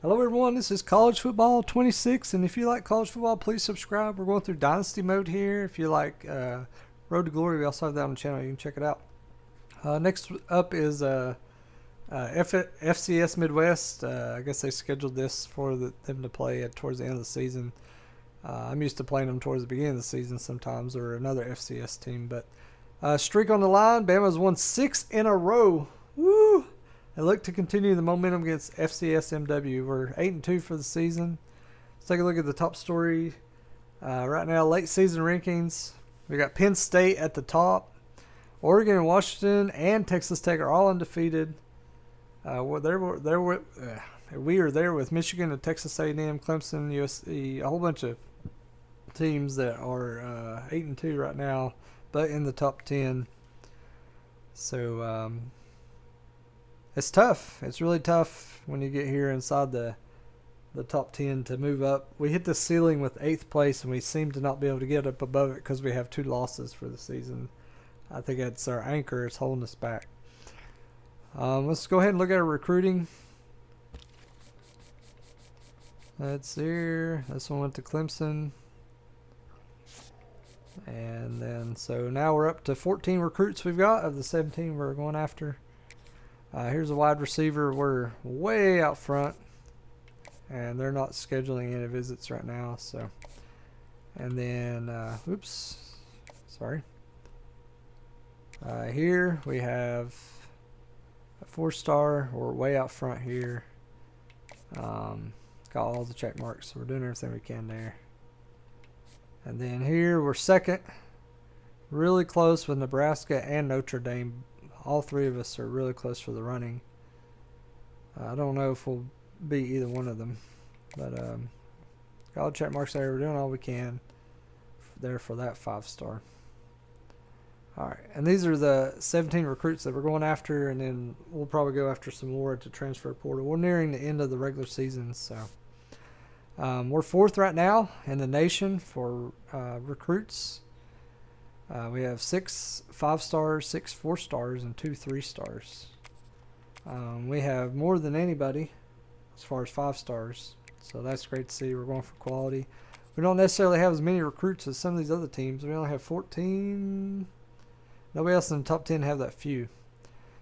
Hello everyone, this is College Football 26, and if you like college football, please subscribe. We're going through Dynasty mode here. If you like Road to Glory, we also have that on the channel. You can check it out. Next up is FCS Midwest. I guess they scheduled this for them to play towards the end of the season. I'm used to playing them towards the beginning of the season sometimes, or another FCS team. But streak on the line. Bama's won 6 in a row. Woo! They look to continue the momentum against FCS MW. We're 8-2 for the season. Let's take a look at the top story. Right now, late season rankings. We got Penn State at the top. Oregon and Washington and Texas Tech are all undefeated. We are there with Michigan and Texas A&M, Clemson, USC, a whole bunch of teams that are 8-2 right now, but in the top 10. So it's tough. It's really tough when you get here inside the top 10 to move up. We hit the ceiling with 8th place, and we seem to not be able to get up above it because we have 2 losses for the season. I think that's our anchor. It's holding us back. Let's go ahead and look at our recruiting. Let's see here. This one went to Clemson. And then, so now we're up to 14 recruits we've got of the 17 we're going after. Here's a wide receiver. We're way out front, and they're not scheduling any visits right now. So, and then, here we have a 4-star. We're way out front here. Got all the check marks, so we're doing everything we can there. And then here we're second, really close with Nebraska and Notre Dame. All 3 of us are really close for the running. I don't know if we'll beat either one of them, but got all the check marks there. We're doing all we can there for that 5-star. All right, and these are the 17 recruits that we're going after, and then we'll probably go after some more at the transfer portal. We're nearing the end of the regular season, so we're 4th right now in the nation for recruits. We have 6 5-stars, 6 4-stars, and 2 3-stars. We have more than anybody as far as 5-stars, so that's great to see. We're going for quality. We don't necessarily have as many recruits as some of these other teams. We only have 14. Nobody else in the top 10 have that few.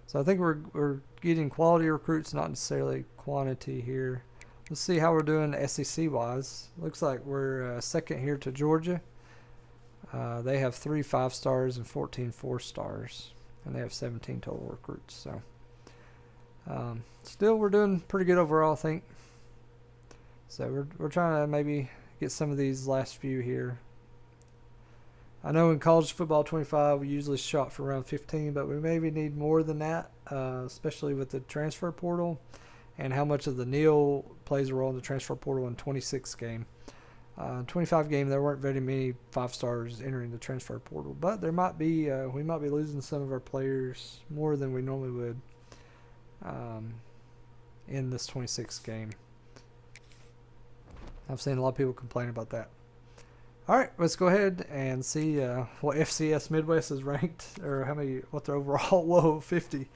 So I think we're getting quality recruits, not necessarily quantity here. Let's see how we're doing SEC-wise. Looks like we're second here to Georgia. They have 3 5-stars and 14 4-stars, and they have 17 total recruits. So still, we're doing pretty good overall, I think. So we're trying to maybe get some of these last few here. I know in College Football 25 we usually shot for around 15, but we maybe need more than that, especially with the transfer portal and how much of the NIL plays a role in the transfer portal in 26 game. 25 game, there weren't very many 5-stars entering the transfer portal, but there might be we might be losing some of our players more than we normally would in this 26 game. I've seen a lot of people complain about that. All right, let's go ahead and see what FCS Midwest is ranked, or what their overall. Whoa, 50,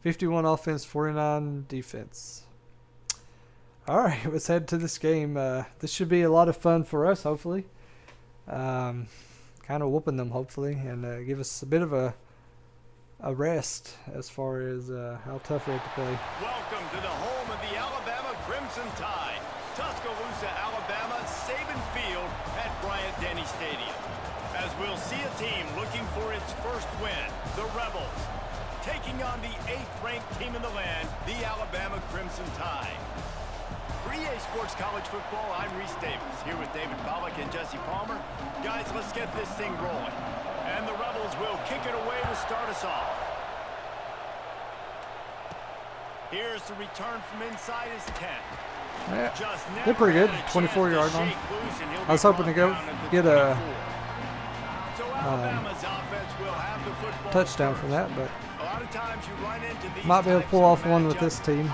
51 offense, 49 defense. All right, let's head to this game. This should be a lot of fun for us, hopefully. Kind of whooping them, hopefully, and give us a bit of a rest as far as how tough we have to play. Welcome to the home of the Alabama Crimson Tide. Tuscaloosa, Alabama, Saban Field at Bryant-Denny Stadium. As we'll see a team looking for its first win, the Rebels, taking on the 8th-ranked team in the land, the Alabama Crimson Tide. For EA Sports College Football, I'm Reese Davis, here with David Pollack and Jesse Palmer. Guys, let's get this thing rolling. And the Rebels will kick it away to start us off. Here's the return from inside his 10. Yeah, they're pretty good. 24-yard line. I was hoping to get a touchdown from that, but might be able to pull off one with this team.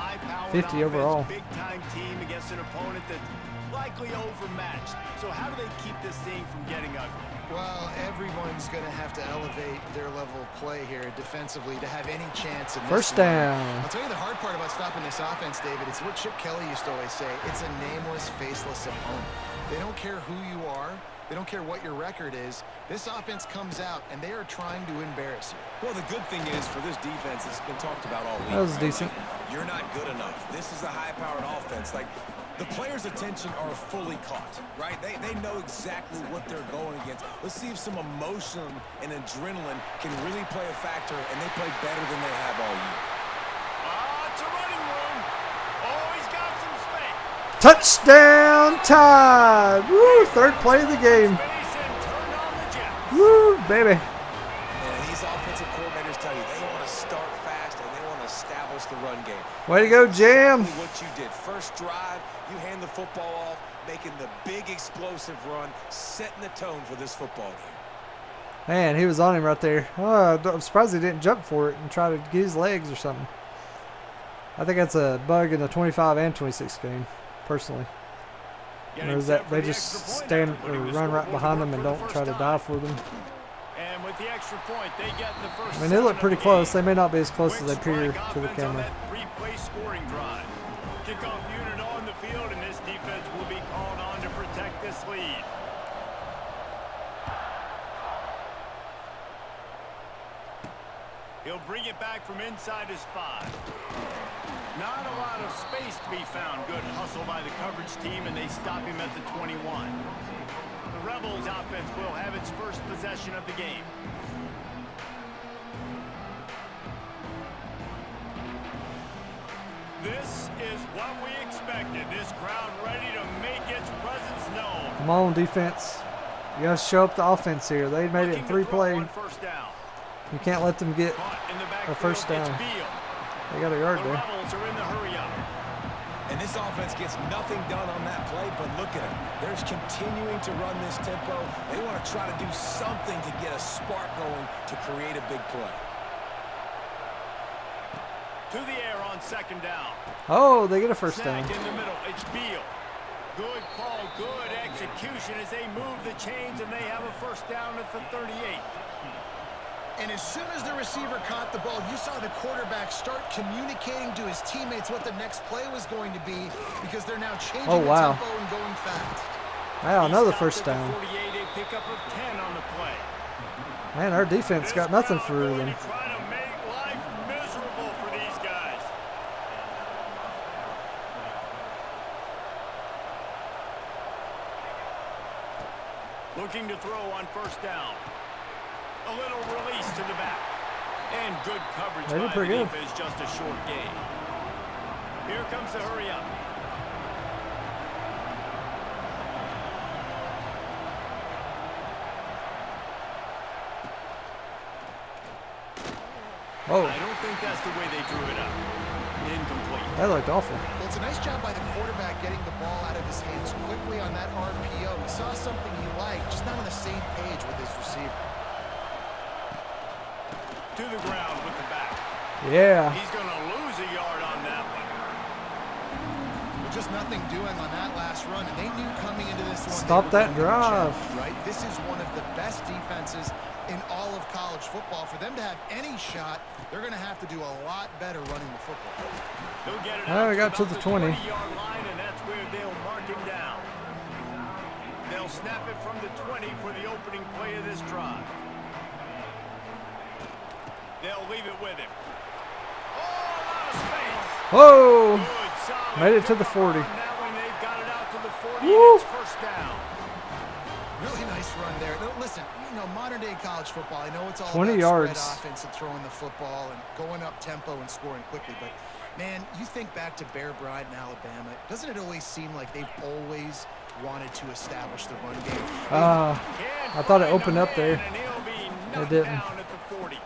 50 overall. Big time team against an opponent that likely overmatched. So how do they keep this thing from getting ugly? Well, everyone's going to have to elevate their level of play here defensively to have any chance in this First one. down. I'll tell you the hard part about stopping this offense, David. It's what Chip Kelly used to always say. It's a nameless, faceless opponent. They don't care who you are. They don't care what your record is. This offense comes out, and they are trying to embarrass you. Well, the good thing is for this defense, it's been talked about all week. That was decent. You're not good enough. This is a high-powered offense. Like, the players' attention are fully caught, right? They know exactly what they're going against. Let's see if some emotion and adrenaline can really play a factor, and they play better than they have all year. It's a running room. Oh, he's got some space. Touchdown time! Woo! Third play of the game. Space and turn on the jets. Woo, baby. And these offensive coordinators tell you they want to start fast and they want to establish the run game. Way to go, Jam. Exactly what you did. First drive, you hand the football off, making the big explosive run, setting the tone for this football game. Man, he was on him right there. Oh, I'm surprised he didn't jump for it and try to get his legs or something. I think that's a bug in the 25 and 26 game, personally. Or is that they just stand or run right behind them and don't try to dive for them. And with the extra point, they get the first. I mean, they look pretty close. They may not be as close as they appear to the camera. Three-play scoring drive. Kickoff unit on the field, and this defense will be called on to protect this lead. He'll bring it back from inside his 5. Not a lot of space to be found. Good hustle by the coverage team, and they stop him at the 21. The Rebels offense will have its first possession of the game. This is what we expected. This crowd ready to make its presence known. Come on, defense. You got to show up the offense here. They made it in 3 plays. You can't let them get a first down. They got a yard there. Rebels are in the hurry up. And this offense gets nothing done on that play, but look at them. They're continuing to run this tempo. They want to try to do something to get a spark going to create a big play. To the air on second down. Oh, they get a first down. In the middle, it's Beal. Good call, good execution as they move the chains, and they have a first down at the 38. And as soon as the receiver caught the ball, you saw the quarterback start communicating to his teammates what the next play was going to be because they're now changing the tempo and going fast. Wow, another first down. 48, a pickup of 10 on the play. Man, our defense got nothing for them. Trying to make life miserable for these guys. Looking to throw on first down. A little release to the back. And good coverage by the defense, just a short gain. Here comes the hurry up. Oh. I don't think that's the way they drew it up. Incomplete. That looked awful. Well, it's a nice job by the quarterback getting the ball out of his hands quickly on that RPO. He saw something he liked, just not on the same page with his receiver. To the ground with the back. Yeah. He's going to lose a yard on that one. Just nothing doing on that last run, and they knew coming into this one. Stop that drive. Right? This is one of the best defenses in all of college football. For them to have any shot, they're going to have to do a lot better running the football. They'll get it Oh, out we got to the 20. 20-yard line, and that's where they'll mark him down. They'll snap it from the 20 for the opening play of this drive. They'll leave it with him. Oh, a lot of space. Whoa. Good, solid. Made it to the 40. That one, they've got it out to the 40. Woo. It's first down. Really nice run there. Now, listen, you know, modern-day college football, I know it's all 20 about yards. spread offense and throwing the football and going up tempo and scoring quickly, but, man, you think back to Bear Bryant in Alabama, doesn't it always seem like they've always wanted to establish the run game? I thought it opened up there. It didn't. At the 40.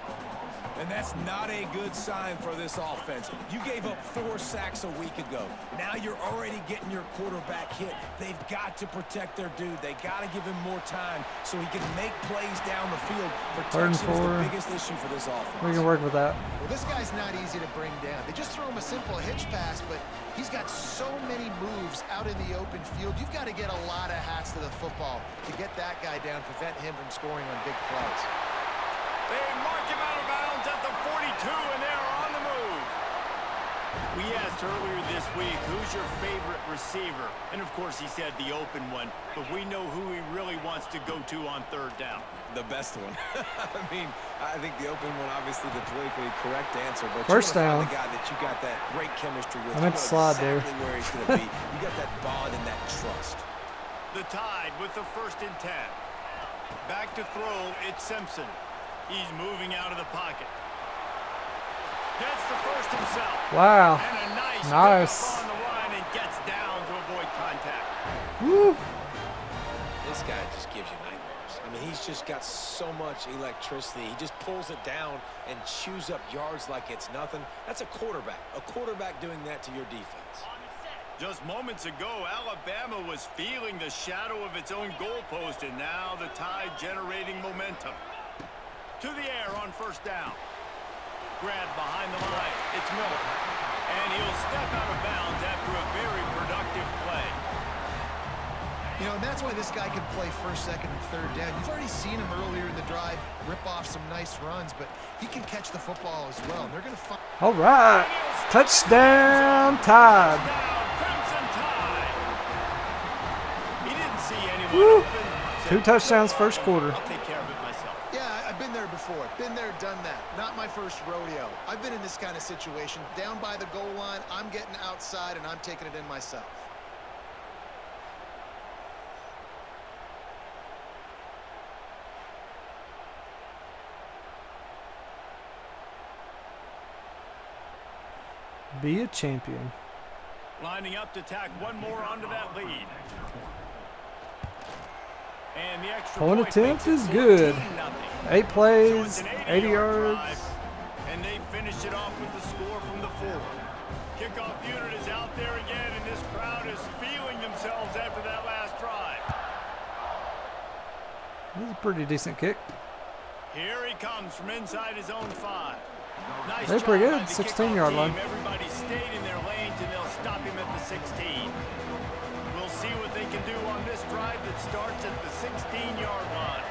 And that's That's not a good sign for this offense. You gave up 4 sacks a week ago. Now you're already getting your quarterback hit. They've got to protect their dude. They got to give him more time so he can make plays down the field. Protection is the biggest issue for this offense. We can work with that. Well, this guy's not easy to bring down. They just throw him a simple hitch pass, but he's got so many moves out in the open field. You've got to get a lot of hats to the football to get that guy down, prevent him from scoring on big plays. They mark him out of bounds at the 42, and they're on the move. We asked earlier this week, who's your favorite receiver? And, of course, he said the open one. But we know who he really wants to go to on third down. The best one. I mean, I think the open one, obviously, the politically correct answer. But first down. The guy that you got that great chemistry with. I meant to slide exactly there. Where he's going to be. You got that bond and that trust. The Tide with the 1st and 10. Back to throw, it's Simpson. He's moving out of the pocket. Gets the first himself. Wow. And a nice. pickup on the run and gets down to avoid contact. Woo. This guy just gives you nightmares. I mean, he's just got so much electricity. He just pulls it down and chews up yards like it's nothing. That's a quarterback. A quarterback doing that to your defense. Just moments ago, Alabama was feeling the shadow of its own goalpost, and now the Tide generating momentum. To the air on 1st down. Grab behind the line. It's Miller. And he'll step out of bounds after a very productive play. You know, and that's why this guy can play 1st, 2nd, and 3rd down. You've already seen him earlier in the drive rip off some nice runs, but he can catch the football as well. And they're going to find. All right. Touchdown, Tide. Crimson Tide. He didn't see anyone Woo. open. 2 touchdowns first quarter. I'll take care of it myself. Yeah, I've been there before. Been there, done that. Not my first rodeo. I've been in this kind of situation. Down by the goal line, I'm getting outside, and I'm taking it in myself. Be a champion. Lining up to tack one more onto that lead. And the extra Point attempt is good. 8 plays, 80 yards. And they finish it off with the score from the 4. Kickoff unit is out there again, and this crowd is feeling themselves after that last drive. This is a pretty decent kick. Here he comes from inside his own 5. Nice They're pretty job good, by the 16-yard kickoff line. team. Everybody stayed in their lanes, and they'll stop him at the 16. We'll see what they can do on this drive that starts at the 16-yard line.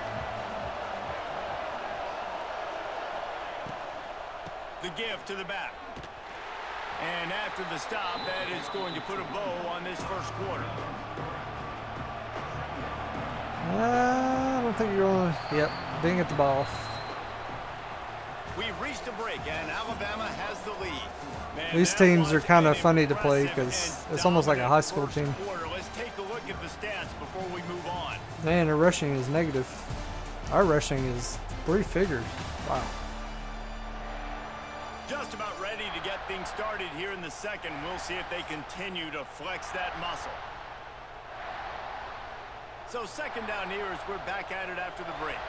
The give to the back. And after the stop, that is going to put a bow on this first quarter. I don't think you're going to. Yep, didn't get the ball. We've reached a break, and Alabama has the lead. Man, These teams are kind of funny to play because it's almost like a high school team. Let's take a look at the stats before we move on. Man, their rushing is negative. Our rushing is 3 figures. Wow. Just about ready to get things started here in the second. We'll see if they continue to flex that muscle. So 2nd down here as we're back at it after the break.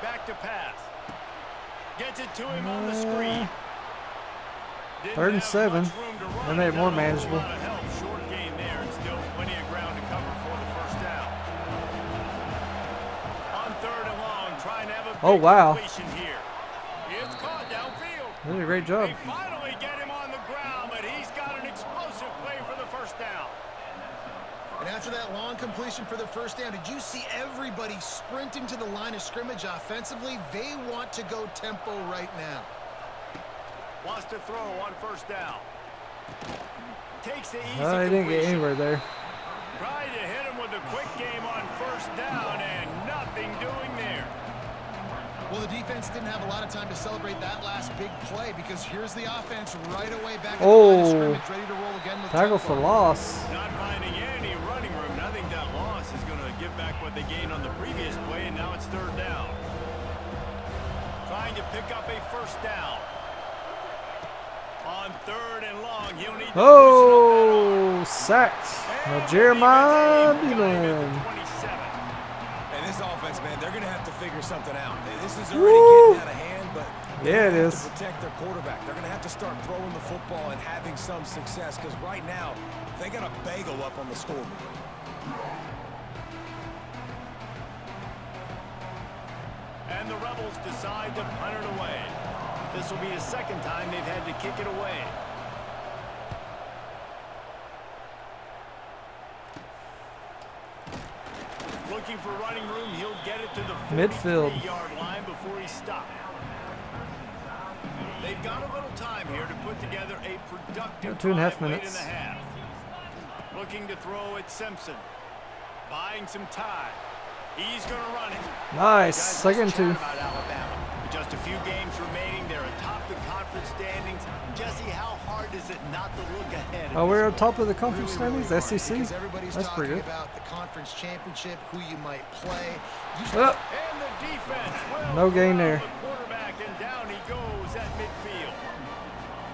Back to pass. Gets it to him on the screen. 3rd and 7. They made it more manageable. Short gain there, and still plenty of ground to cover for the 1st down. On 3rd and long, trying to have a big completion here. It's caught downfield. They did a great job. They finally get him on the ground, but he's got an explosive play for the 1st down. And after that long completion for the 1st down, did you see everybody sprinting to the line of scrimmage offensively? They want to go tempo right now. Wants to throw on 1st down. Takes the easy He didn't get anywhere there. Tried to hit him with a quick game on 1st down, and nothing doing there. Well, the defense didn't have a lot of time to celebrate that last big play because here's the offense right away back to the line of scrimmage, ready to roll again with tackle tempo. for loss. Not finding any running room, and I think that loss is going to give back what they gained on the previous play, and now it's 3rd down. Trying to pick up a 1st down. On 3rd and long, he'll need to Oh, sacked. Now Jeremiah Beeman. 27. And And this offense, man, they're going to have to figure something out. This is already getting out of hand, but yeah, it is. to protect their quarterback. They're going to have to start throwing the football and having some success because right now they got a bagel up on the scoreboard. And the Rebels decide to punt it away. This will be the second time they've had to kick it away. Looking for running room, he'll get it to the midfield 43-yard line before he stopped. They've got a little time here to put together a productive 2.5 drive minutes. late in the half. Looking to throw at Simpson. Buying some time. He's going to run it. Nice. Guys, Second let's two. chat about Alabama. With just a few games remaining, they're atop the conference standings. Jesse, how hard is it not to look ahead? Oh, we're on top of the conference standings, SEC. Because everybody's That's pretty talking good. about the conference championship, who you might play. Oh, And the defense will no gain corral there. the quarterback, and down he goes at midfield.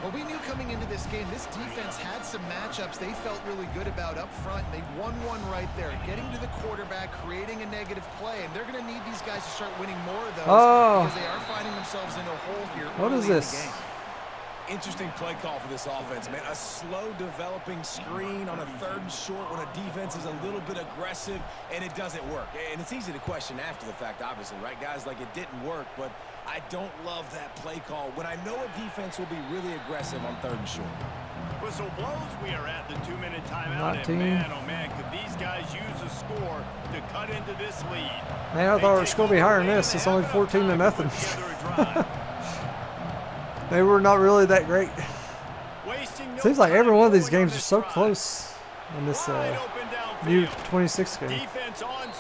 Well, we knew coming into this game, this defense had some matchups they felt really good about up front. And they won one right there, getting to the quarterback, creating a negative play. And they're going to need these guys to start winning more of those because they are finding themselves in a hole here. What is early in the this? game. Interesting play call for this offense, man. A slow developing screen on a 3rd and short when a defense is a little bit aggressive and it doesn't work. And it's easy to question after the fact, obviously, right, guys? Like, it didn't work, but I don't love that play call when I know a defense will be really aggressive on 3rd and short. Whistle blows. We are at the 2-minute timeout. 19. And man, oh man, could these guys use a score to cut into this lead? Man, I thought it was going to be higher than this. It's only 14 to nothing. They were not really that great. Seems like every one of these games are so close in this new 26 game.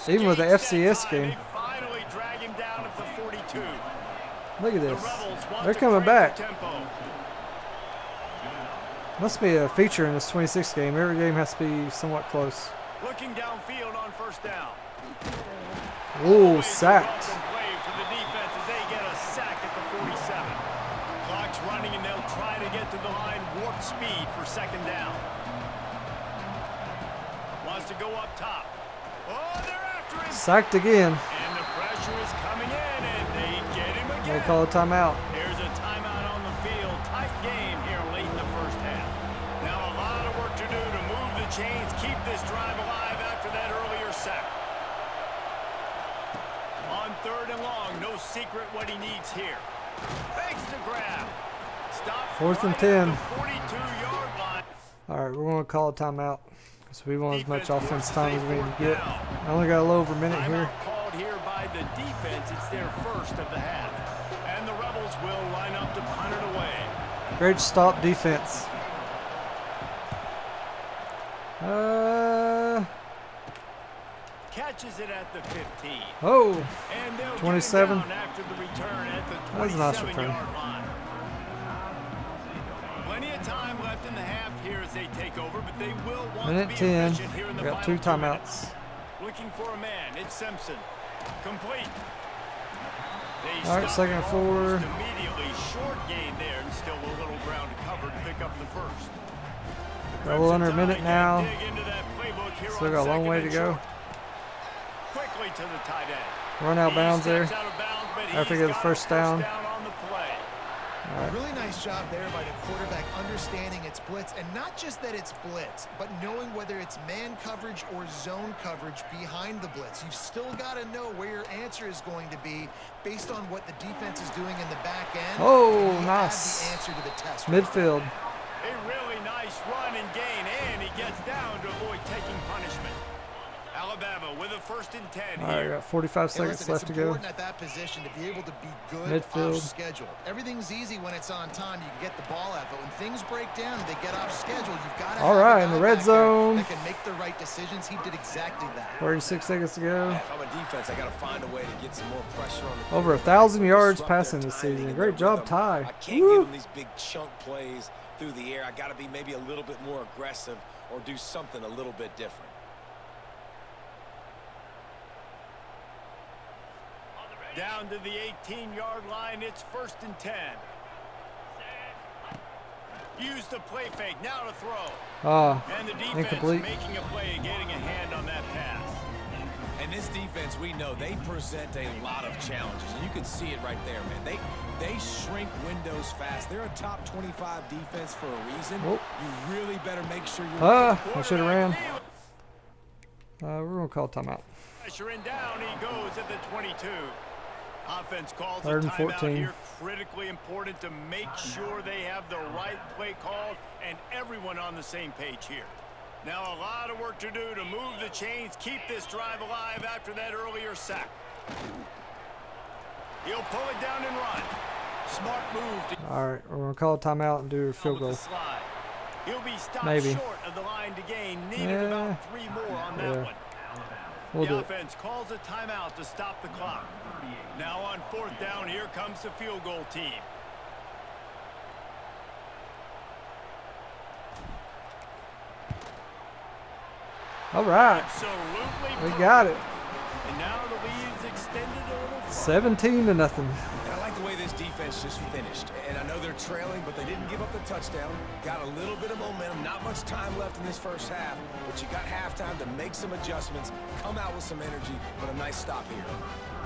Even with the FCS game. Finally drag him down at the 42. Look at this. They're coming back. Must be a feature in this 26 game. Every game has to be somewhat close. Looking downfield on 1st down. Ooh, sacked. Play for the defense as they get a sack at the 47. Clock's running and they'll try to get to the line warp speed for 2nd down. Wants to go up top. Oh, they're after him. Sacked again. And the pressure is coming in and they get him again. They call a timeout. There's a timeout on the field. Tight game here late in the 1st half. Now a lot of work to do to move the chains, keep this drive alive after that earlier sack. On 3rd and long, no secret what he needs here. Fakes the grab. Stop 4th and right 10. at the 42-yard line. All right, we're going to call a timeout because we want as much offense time as we can get. I only got a little over a minute here. Timeout called here by the defense. It's their 1st of the half. And the Rebels will line up to punt it away. Great stop defense. Catches it at the 15. Oh, And they'll 27. get him down after the return at the That was a nice return. 27-yard line. Plenty of time left in the half here as they take over, but they will want minute to be 10. efficient here in the We got final 2 2 timeouts. minutes. Looking for a man. It's Simpson. Complete. They All right, stop 2nd and it 4. almost immediately. Short gain there and still a little ground to cover to pick up the 1st. Got a little under a minute now. Dig into that playbook here Still on got a long 2nd way and to go. short. Quickly to the tight end. Run out of bounds He there. steps out of bounds, but After he's he gets got the a 1st down. on the play. All right. Really nice job there by the quarterback understanding it's blitz, and not just that it's blitz, but knowing whether it's man coverage or zone coverage behind the blitz. You've still got to know where your answer is going to be based on what the defense is doing in the back end. Oh, You nice. add the answer to the test. Midfield. A really nice run and gain, and he gets down to avoid taking punishment. Alabama with a 1st and 10 All right, here. got 45 Hey, seconds listen, left to it's go. important at that position to be able to be good Midfield. off schedule. Everything's easy when it's on time. You can get the ball out, but when things break down and they get off schedule, you've got to All have right, a in guy the red back there zone. that can make the right decisions. He did exactly that. 36 seconds to go. If I'm a defense, I got to find a way to get some more pressure on the Over 1,000 yards passing this season. Great job, Ty. I can't give them these big chunk plays through the air. I got to be maybe a little bit more aggressive or do something a little bit different. Down to the 18-yard line, it's 1st and 10. Use the play fake, now to throw. Ah, And the defense incomplete. making a play and getting a hand on that pass. And this defense defense, we know they present a lot of challenges, and you can see it right there, man. They shrink windows fast. They're a top 25 defense for a reason. Oh. You really better make sure you're... I should have ran. We're going to call timeout. Pressure and down he goes at the 22. Offense calls a 3rd and timeout 14. here. Critically important to make sure they have the right play call and everyone on the same page here. Now a lot of work to do to move the chains, keep this drive alive after that earlier sack. He'll pull it down and run. Smart move. All right, we're going to call a timeout and do a field goal. He'll be stopped Maybe. short of the line to gain. Needed about 3 more on that one. We'll the do offense calls a timeout to stop the clock. Now on 4th down, here comes the field goal team. All right, Absolutely we got it. And now the lead's extended a little further. 17 to nothing. And I like the way this defense just finished. And I know they're trailing, but they didn't give up the touchdown. Got a little bit of momentum. Not much time left in this first half, but you got halftime to make some adjustments, come out with some energy, but a nice stop here.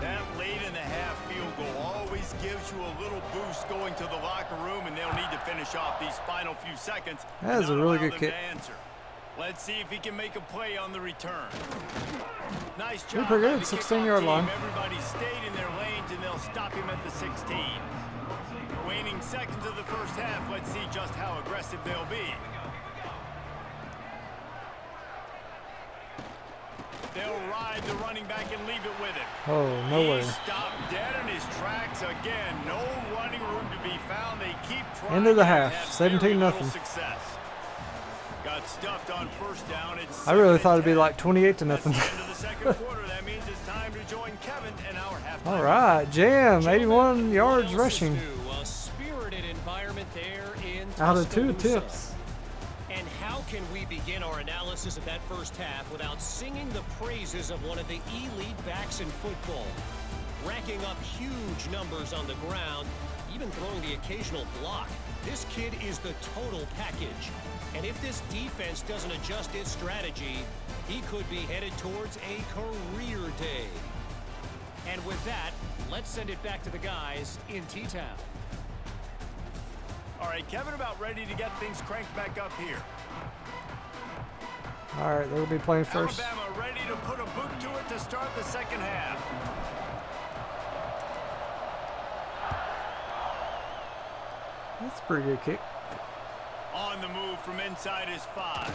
That late in the half field goal always gives you a little boost going to the locker room, and they'll need to finish off these final few seconds. That is a really good kick. Let's see if he can make a play on the return. Nice job. Pretty good, by the 16-yard kickoff line. team. Everybody stayed in their lanes, and they'll stop him at the 16. Waning seconds of the first half. Let's see just how aggressive they'll be. They'll ride the running back and leave it with him. Oh, no way. He stopped dead in his tracks again. No running room to be found. They keep trying. End of the and half, have 17 very little nothing. Success. Got stuffed on 1st down. It's I really thought it'd be 2nd and like 28 to nothing. That's the end of the 2nd quarter. That means it's time to join Kevin and our halftime. All right, Jam, 81 yards rushing. A spirited environment there in Out of 2 Tuscaloosa. attempts. And how can we begin our analysis of that first half without singing the praises of one of the elite backs in football? Racking up huge numbers on the ground, even throwing the occasional block. This kid is the total package. And if this defense doesn't adjust its strategy, he could be headed towards a career day. And with that, let's send it back to the guys in T-Town. All right, Kevin, about ready to get things cranked back up here. All right, they'll be playing first. Alabama ready to put a boot to it to start the 2nd half. That's a pretty good kick. On the move from inside his 5.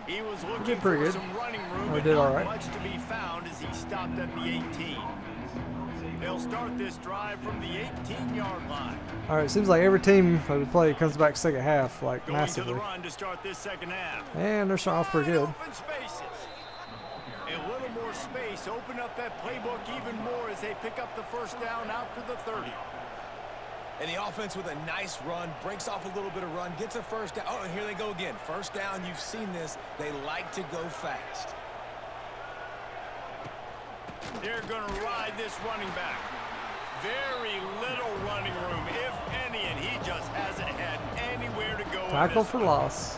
He was looking did for pretty good. some running room, Or but did not all right. much to be found as he stopped at the 18. They'll start this drive from the 18-yard line. All right, seems like every team that we play comes back 2nd half, like Going to massively. the run to start this 2nd half. And they're starting off pretty good. Open spaces. A little more space. Open up that playbook even more as they pick up the 1st down out to the 30. And the offense with a nice run, breaks off a little bit of run, gets a 1st down. Oh, and here they go again. 1st down, you've seen this. They like to go fast. They're going to ride this running back. Very little running room, if any, and he just hasn't had anywhere to go. Tackle for loss.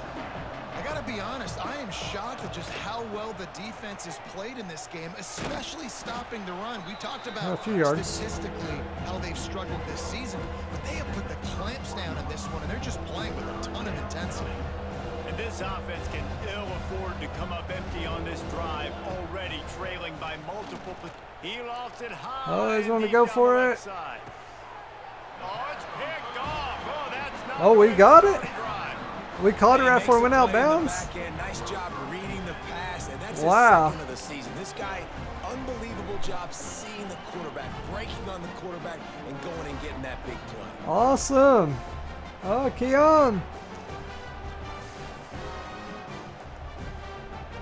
I gotta be honest, I am shocked at just how well the defense has played in this game, especially stopping the run. We talked about A few yards. statistically how they've struggled this season, but they have put the clamps down in this one, and they're just playing with a ton of intensity. And this offense can ill afford to come up empty on this drive, already trailing by multiple. He lofts it high. Oh, he's and going to deep go down for the it. left side. Oh, it's picked off. Oh, that's not Oh, the we way to got start it. a drive. We caught it right before it went out Makes a play in the bounds. back end. Nice job reading the pass, and that's Wow. his 2nd of the season. This guy, unbelievable job seeing the quarterback, breaking on the quarterback, and going and getting that big play. Awesome. Oh, Keon.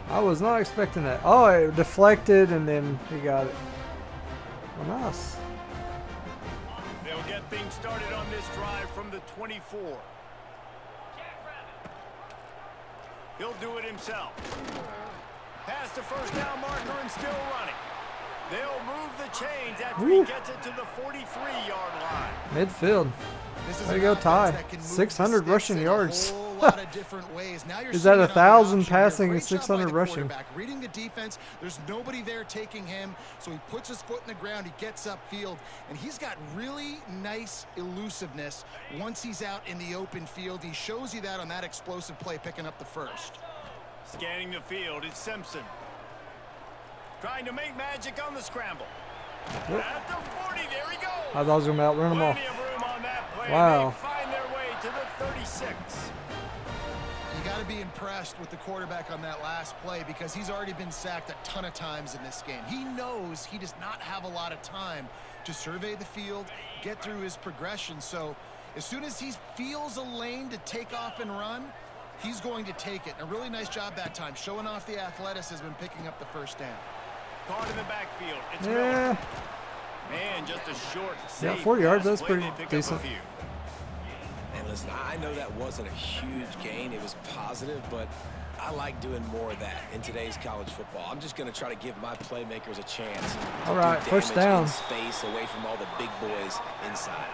I was not expecting that. Oh, it deflected and then he got it. Well, nice. They'll get things started on this drive from the 24. He'll do it himself. Past the 1st down marker and still running. They'll move the chains after he gets it to the 43-yard line. Midfield. This is There an you go, offense Ty. that can move the 600 sticks rushing in yards. a whole lot of different ways. Now you're He's at seeing it on the 1,000 option here. passing and Great job by 600 the rushing. quarterback. Reading the defense, there's nobody there taking him, so he puts his foot in the ground, he gets upfield, and he's got really nice elusiveness once he's out in the open field. He shows you that on that explosive play, picking up the first. Scanning the field, it's Simpson. Trying to make magic on the scramble. At the 40, there he goes. I thought I was going to outrun them all. Plenty of room on that play. Wow. They find their way to the 36. You got to be impressed with the quarterback on that last play because he's already been sacked a ton of times in this game. He knows he does not have a lot of time to survey the field, get through his progression. So as soon as he feels a lane to take off and run, he's going to take it. And a really nice job that time, showing off the athleticism and picking up the first down. Caught in the backfield. It's Yeah. Miller. Man, just a short, Yeah, safe 40 yards, pass that's play. pretty They pick up a decent. few. And listen, I know that wasn't a huge gain. It was positive, but I like doing more of that in today's college football. I'm just going to try to give my playmakers a chance. All to right, do first damage in down. space away from all the big boys inside.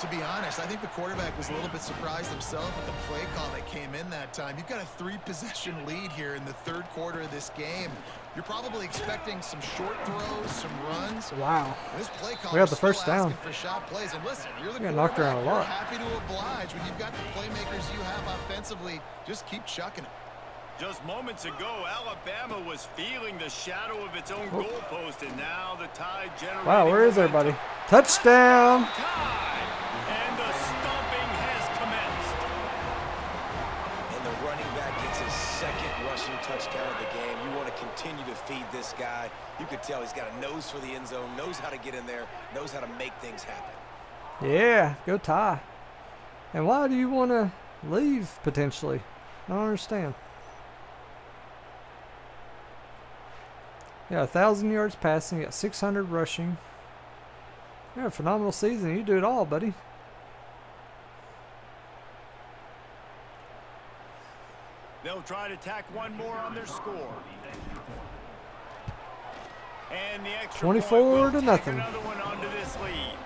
To be honest, I think the quarterback was a little bit surprised himself at the play call that came in that time. You've got a 3-possession lead here in the third quarter of this game. You're probably expecting some short throws, some runs. Wow. This play call We got the first still down. asking for shot plays. And listen, you're the We got knocked around a quarterback. lot. You're happy to oblige when you've got the playmakers you have offensively. Just keep chucking it. Just moments ago, Alabama was feeling the shadow of its own goalpost, and now the Tide generating. Wow, where is everybody? Touchdown. Tide, and the stomping has commenced. And the running back gets his second rushing touchdown of the game. You want to continue to feed this guy. You could tell he's got a nose for the end zone, knows how to get in there, knows how to make things happen. Yeah, go Ty. And why do you want to leave potentially? I don't understand. Yeah, 1,000 yards passing, got 600 rushing. Yeah, phenomenal season. You do it all, buddy. They'll try to tack one more on their score. And the extra 24 point will to take nothing. Another one onto this lead.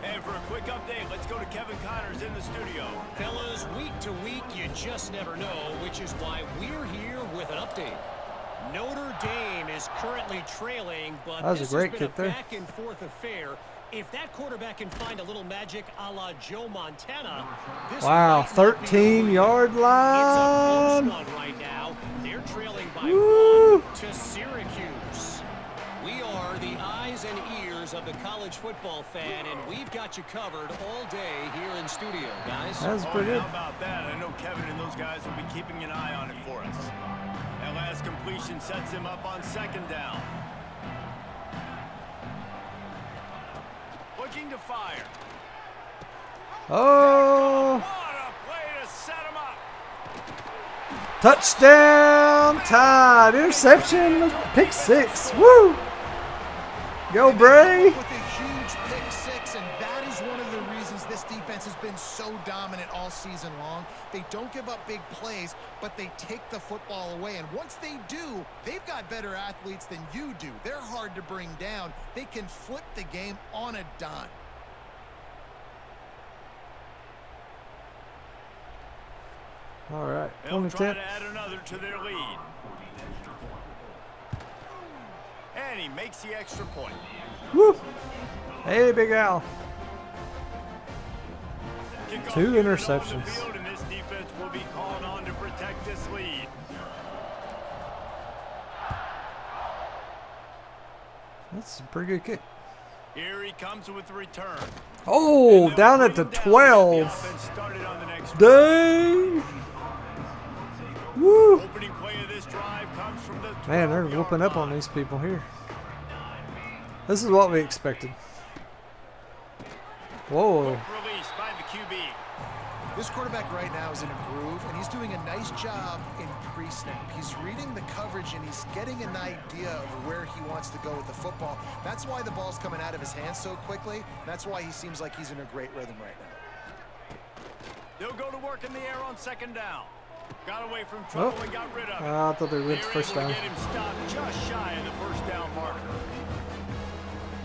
And for a quick update, let's go to Kevin Connors in the studio. Fellas, week to week, you just never know, which is why we're here with an update. Notre Dame is currently trailing, but That was a this great has been kick there. back and forth affair. If that quarterback can find a little magic a la Joe Montana, this Wow, might not be the 13-yard It's a line. close one right now. They're trailing by Woo. 1 to Syracuse. We are the eyes and ears of the college football fan, and we've got you covered all day here in studio, guys. That was pretty good. How about that? I know Kevin and those guys will be keeping an eye on it for us. That last completion sets him up on second down. Looking to fire. Oh, What a play to set him up. touchdown, Tide. Interception, pick 6. Woo. Go, Bray. With a huge pick 6, and that is one of the reasons this defense has been so dominant all season long. They don't give up big plays, but they take the football away. And once they do, they've got better athletes than you do. They're hard to bring down. They can flip the game on a dime. All right, They'll try 20-10. to add another to their lead. And he makes the extra point. Woo. Hey, Big Al. Kickoff 2 unit on the interceptions. field, and this defense will be called on to protect this lead. That's a pretty good kick. Here he comes with the return. Oh, And they'll down bring at the him down as the 12. offense started on the next Dang. Woo. opening play of this drive comes from the Man, they're 12-yard whooping up on line. these people here. This is what we expected. Whoa. Quick release by the QB. This quarterback right now is in a groove, and he's doing a nice job in pre-snap. He's reading the coverage, and he's getting an idea of where he wants to go with the football. That's why the ball's coming out of his hands so quickly. That's why he seems like he's in a great rhythm right now. They'll go to work in the air on second down. Got away from trouble and got rid of it. I thought they were They with were the first able to down. get him stopped just shy of the first down marker.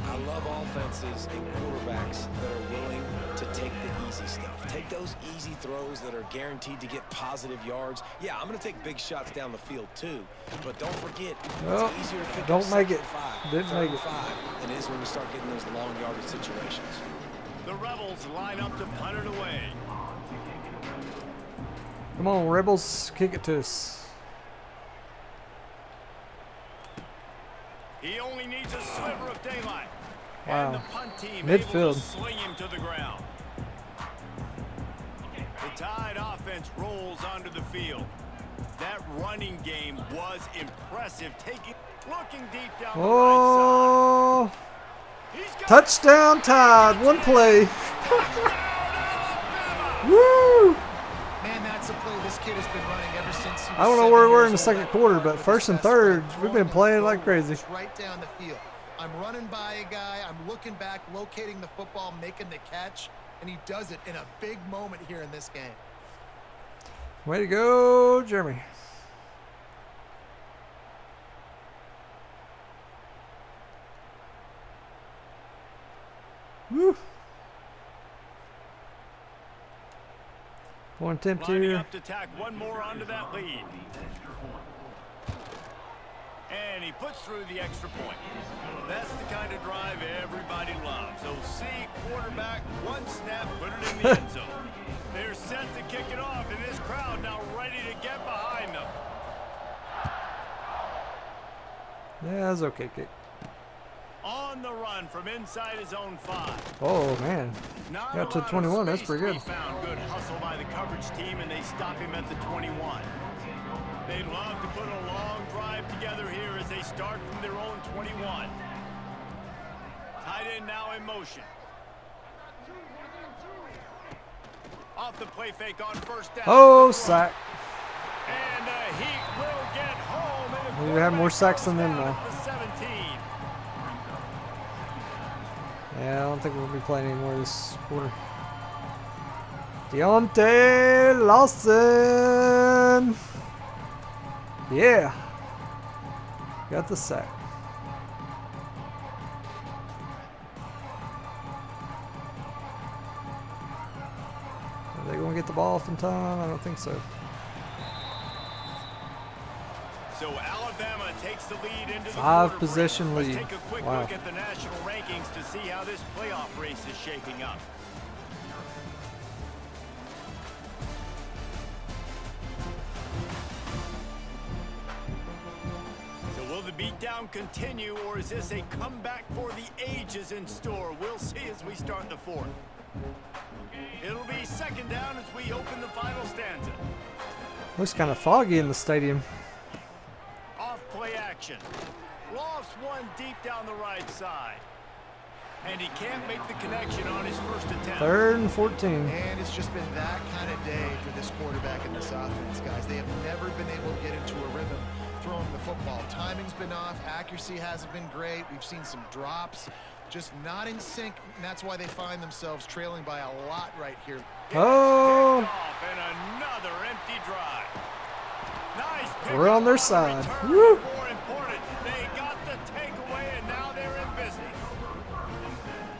I love offenses and quarterbacks that are willing to take the easy stuff. Take those easy throws that are guaranteed to get positive yards. Yeah, I'm going to take big shots down the field too, but don't forget, Well, it's easier to pick don't up make it. 2nd and 5, Didn't 3rd make and it. 5 than it is when we start getting those long yardage situations. The Rebels line up to punt it away. Come on, Rebels, kick it to us. He only needs a sliver of daylight. Wow. And the punt team Midfield. able to sling him to the ground. The Tide offense rolls onto the field. That running game was impressive. Looking deep down the right Oh, side. He's got touchdown Tide, one play. Woo! Man, that's a play this kid has been running ever since he was I don't know where 7 we're in the years second old. quarter, but With first his and best third, friend we've been throwing playing the like goal crazy. just right down the field. I'm running by a guy, I'm looking back, locating the football, making the catch, and he does it in a big moment here in this game. Way to go, Jeremy. Woo. Point attempt lining here. up to tack one more onto that lead. And he puts through the extra point. That's the kind of drive everybody loves. So see quarterback, one snap, put it in the end zone. They're set to kick it off, and this crowd now ready to get behind them. Yeah, that's okay kick. On the run from inside his own 5. Oh man, Not got a to lot of 21. That's space pretty to good. be found. Good hustle by the coverage team, and they stop him at the 21. They'd love to put a long drive together here as they start from their own 21. Tight end now in motion. Off the play fake on first down. Oh, sack. And the Heat will get home. And We have more sacks than them now. the 17. Yeah, I don't think we'll be playing anymore this quarter. Deontay Lawson. Yeah. Got the sack. Are they going to get the ball off in time? I don't think so. So Alabama takes the lead into the 5 quarter possession break. lead. Let's take a quick Wow. look at the national rankings to see how this playoff race is shaping up. So will the beatdown continue, or is this a comeback for the ages in store? We'll see as we start the 4th. It'll be second down as we open the final stanza. Looks kind of foggy in the stadium. Off play action. Lofts one deep down the right side. And he can't make the connection on his first attempt. 3rd and 14. And it's just been that kind of day for this quarterback and this offense, guys. They have never been able to get into a rhythm throwing the football. Timing's been off. Accuracy hasn't been great. We've seen some drops. Just not in sync, and that's why they find themselves trailing by a lot right here. Oh, Off and another empty drive. Nice pick we're on their up side. return. Woo. More important, they got the takeaway, and now they're in business.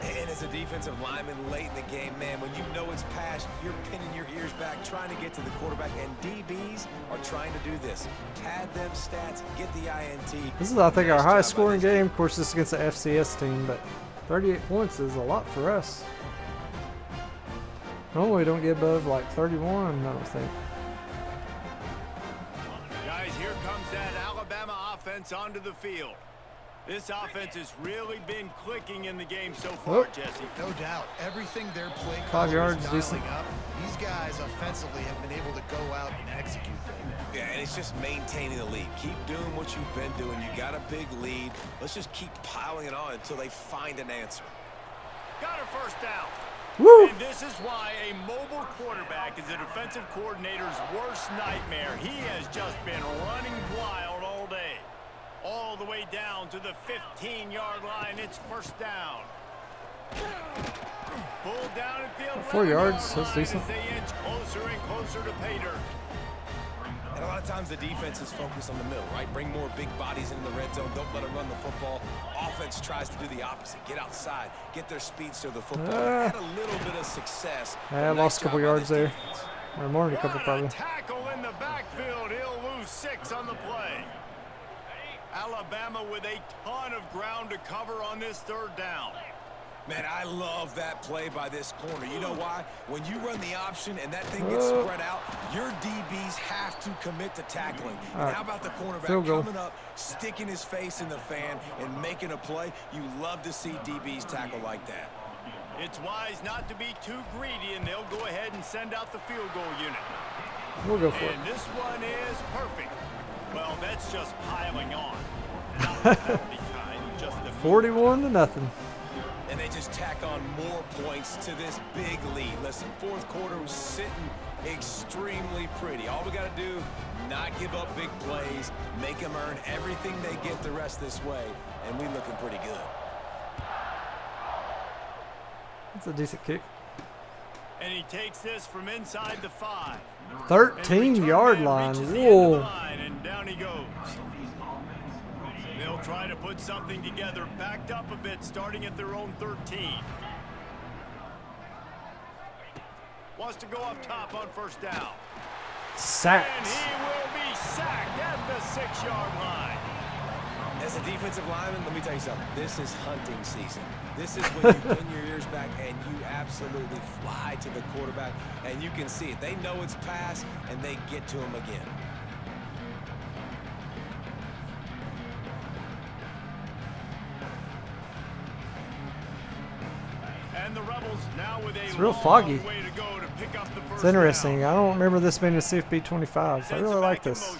And as a defensive lineman late in the game, man, when you know it's past, you're pinning your ears back, trying to get to the quarterback, and DBs are trying to do this. Pad them stats, get the INT. This is, I think, our Nice highest job by scoring this game. Of course, this is against the FCS team, but 38 points is a lot for us. Normally, we don't get above like 31, I don't think. Guys, here comes that Alabama offense onto the field. This offense has really been clicking in the game so far, Oh. Jesse. No doubt. Everything their play 5 caller yards, is dialing decent. up. These guys offensively have been able to go out and execute them. Yeah, and it's just maintaining the lead. Keep doing what you've been doing. You got a big lead. Let's just keep piling it on until they find an answer. Got her first down. Woo! And this is why a mobile quarterback is a defensive coordinator's worst nightmare. He has just been running wild all day. All the way down to the 15-yard line. It's first down. Pulled down at the 4 yards, 11-yard that's line decent. as they inch closer and closer to pay dirt. And And a lot of times the defense is focused on the middle, right? Bring more big bodies into the red zone. Don't let them run the football. Offense tries to do the opposite. Get outside. Get their speeds to the football. Had a little bit of success. I lost a couple yards there. Or more than a couple, probably. Tackle in the backfield. He'll lose 6 on the play. Alabama with a ton of ground to cover on this 3rd down. Man, I love that play by this corner. You know why? When you run the option and that thing gets spread out, your DBs have to commit to tackling. And how about the cornerback coming up, sticking his face in the fan, and making a play? You love to see DBs tackle like that. It's wise not to be too greedy, and they'll go ahead and send out the field goal unit. We'll go for it. And this one is perfect. Well, that's just piling on. Not the penalty kind, just the 41-0. And they just tack on more points to this big lead. Listen, 4th quarter was sitting extremely pretty. All we got to do, not give up big plays, make them earn everything they get the rest this way, and we looking pretty good. That's a decent kick. And he takes this from inside the 5. 13-yard line. Whoa. And down he goes. They'll try to put something together, backed up a bit, starting at their own 13. Wants to go up top on 1st down. Sacked. And he will be sacked at the 6-yard line. As a defensive lineman, let me tell you something. This is hunting season. This is when you pin your ears back and you absolutely fly to the quarterback, and you can see it. They know it's pass, and they get to him again. And the Rebels now with a It's real foggy. way to go to pick up the 1st It's interesting. down. I don't remember this being a CFB 25. I really like this.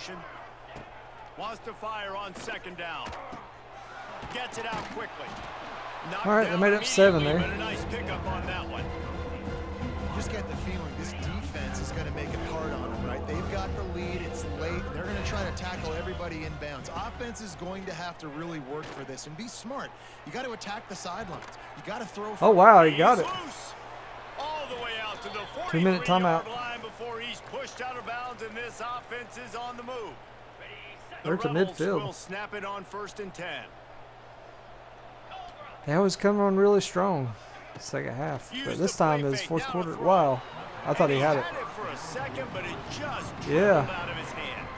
Wants to fire on 2nd down. Gets it out quickly. All right, they made up 7 there. But a nice pickup on that one. You just get the feeling this defense is going to make it hard on them, right? They've got the lead. It's late. And they're going to try to tackle everybody inbounds. Offense is going to have to really work for this and be smart. You got to attack the sidelines. You got to throw. Oh, wow, he got it. Loose. All the way out to the 2-minute timeout. line before he's pushed out of bounds, and this offense is on the move. They're to Rebels midfield. will snap it on 1st and 10. They always come on really strong. 2nd half. But this time is 4th quarter. Wow. I thought he had it. For a second, but it just Yeah. out of his hands.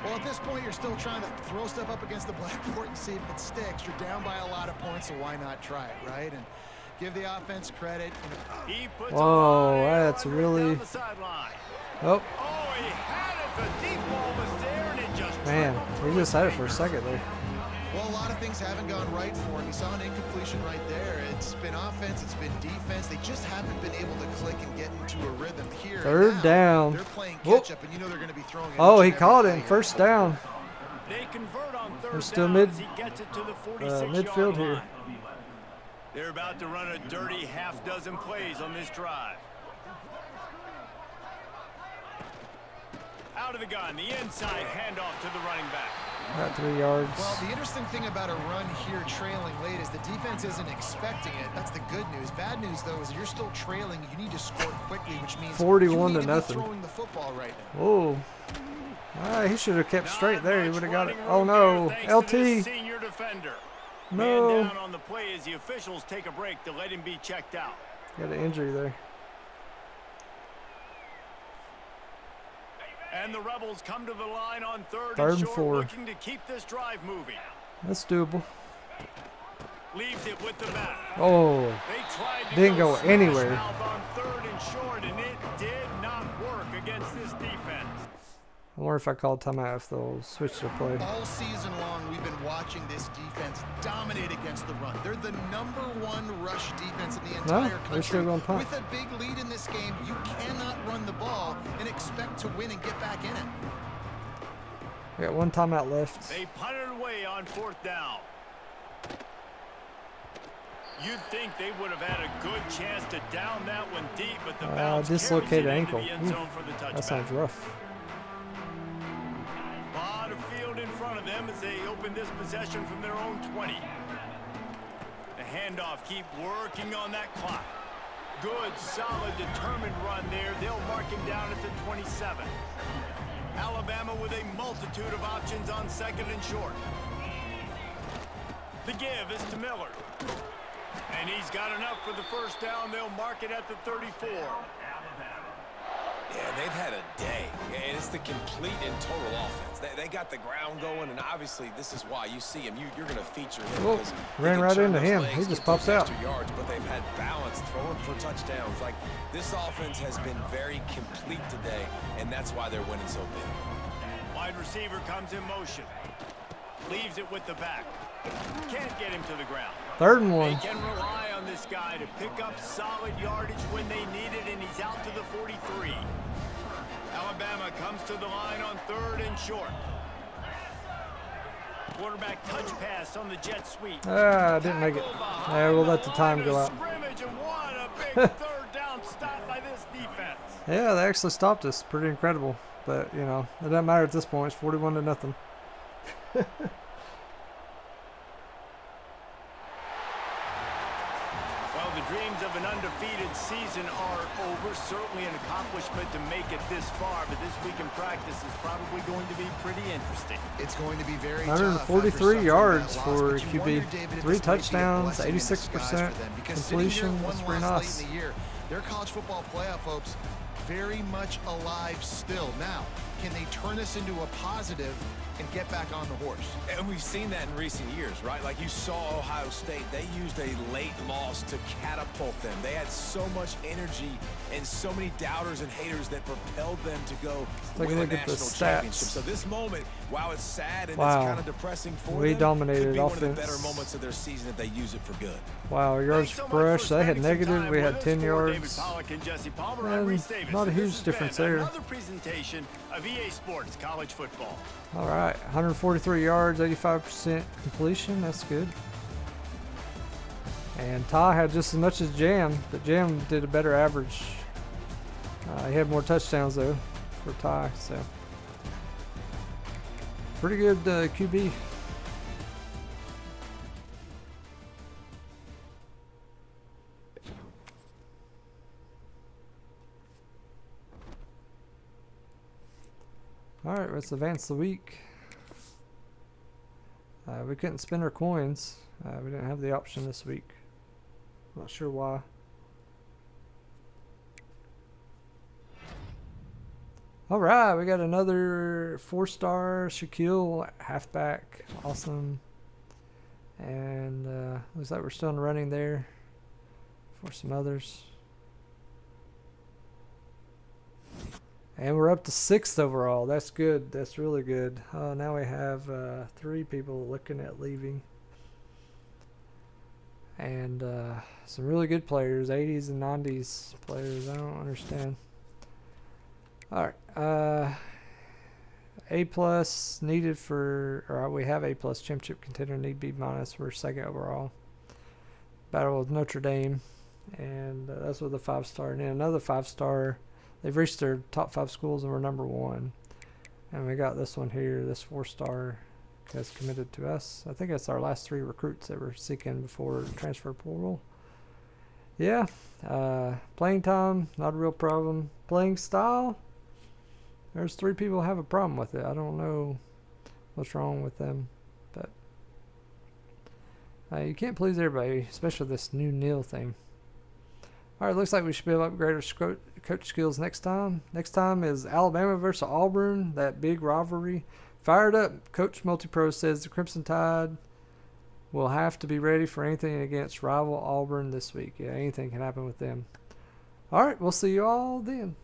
Well, at this point, you're still trying to throw stuff up against the blackboard and see if it sticks. You're down by a lot of points, so why not try it, right? And give the offense credit. He puts Whoa, a that's line really. down the sideline. Oh, Oh, he had it. The deep ball was there, and it just man. trickled He through just his had it for a hands. second there. Well, a lot of things haven't gone right for him. He saw an incompletion right there. It's been offense, it's been defense. They just haven't been able to click and get into a rhythm here. 3rd Now, down. They're playing Whoop. catch up, and you know they're going to be throwing it. Oh, each he and caught every it in play. 1st down. They convert on 3rd They're still down mid- as he gets it to the 46-yard midfield line. here. They're about to run a dirty half-dozen plays on this drive. Out of the gun, the inside handoff to the running back. Got 3 yards. Well, the interesting thing about a run here trailing late is the defense isn't expecting it. That's the good news. Bad news, though, is you're still trailing. You need to score quickly, which means 41 you to need to be nothing. throwing the football right now. Whoa. All right, he should have kept straight Not there. He much would have got it. running Oh, room no. here, thanks to this LT. senior defender. No. Man down on the play as the officials take a break to let him be checked out. Got an injury there. And the Rebels come to the line on 3rd Third and and short, 4. looking to keep this drive moving. That's doable. Leaves it with the back. Oh. They tried to Didn't go smash anywhere. mouth on 3rd and short, and it did not work against this defense. I wonder if I called timeout if they'll switch the play. All season long, we've been watching this defense dominate against the run. They're the #1 rush defense in the entire they're country. still gonna punt. With a big lead in this game, you cannot run the ball and expect to win and get back in it. We got 1 timeout left. They punted away on 4th down. You'd think they would have had a good chance to down that one deep, but the bounce dislocated carries it ankle. into the end zone for the touchback. That sounds rough. Lot of field in front of them as they open this possession from their own 20. The handoff, keep working on that clock. Good, solid, determined run there. They'll mark him down at the 27. Alabama with a multitude of options on second and short. The give is to Miller. And he's got enough for the first down. They'll mark it at the 34. Yeah, they've had a day, and it's the complete and total offense. They got the ground going, and obviously this is why you see him. You're going to feature him. Whoa, ran right into him. He just pops out. Yards, but they've had balance, throwing for touchdowns. Like, this offense has been very complete today, and that's why they're winning so big. Wide receiver comes in motion. Leaves it with the back. Can't get him to the ground. 3rd and 1. They can rely on this guy to pick up solid yardage when they need it, and he's out to the 43. Alabama comes to the line on 3rd and short. Quarterback touch pass on the jet sweep. Didn't make it. Yeah, we'll let the time go out. Scrimmage, and what a big 3rd down stop by this defense. Yeah, they actually stopped us. Pretty incredible. But, you know, it doesn't matter at this point. It's 41-0. The dreams of an undefeated season are over. Certainly an accomplishment to make it this far, but this week in practice is probably going to be pretty interesting. It's going to be very 143 yards for QB. 3 touchdowns, 86% completion. That's pretty nice. Their college football playoff hopes very much alive still. Now, can they turn this into a positive and get back on the horse? And we've seen that in recent years, right? Like, you saw Ohio State. They used a late loss to catapult them. They had so much energy and so many doubters and haters that propelled them to go win a national championship. So this moment, while it's sad and it's kind of depressing for them, dominated could be offense. one of the better moments of their season if they use it for good. Wow, yards per rush. They had negative. We had 10 yards. And not a huge difference there. Another presentation of EA Sports College Football. All right, 143 yards, 85% completion. That's good. And Ty had just as much as Jam, but Jam did a better average. He had more touchdowns, though, for Ty. So, pretty good QB. All right, let's advance the week. We couldn't spend our coins. We didn't have the option this week. Not sure why. All right, we got another 4-star Shaquille halfback. Awesome. And looks like we're still in the running there for some others. And we're up to 6th overall. That's good. That's really good. Now we have 3 people looking at leaving. And some really good players, 80s and 90s players. I don't understand. All right. A plus needed for, or we have A plus championship contender, need B minus. We're 2nd overall. Battle with Notre Dame. And that's with a 5-star. And then another 5-star. They've reached their top 5 schools and we're number 1. And we got this one here, this 4-star has committed to us. I think that's our last 3 recruits that we're seeking before transfer portal. Yeah, playing time, not a real problem. Playing style, there's 3 people who have a problem with it. I don't know what's wrong with them, but you can't please everybody, especially this new Neil thing. All right, looks like we should be able to upgrade our coach skills next time. Next time is Alabama versus Auburn, that big rivalry. Fired up. Coach Multipro says the Crimson Tide will have to be ready for anything against rival Auburn this week. Yeah, anything can happen with them. All right, we'll see you all then.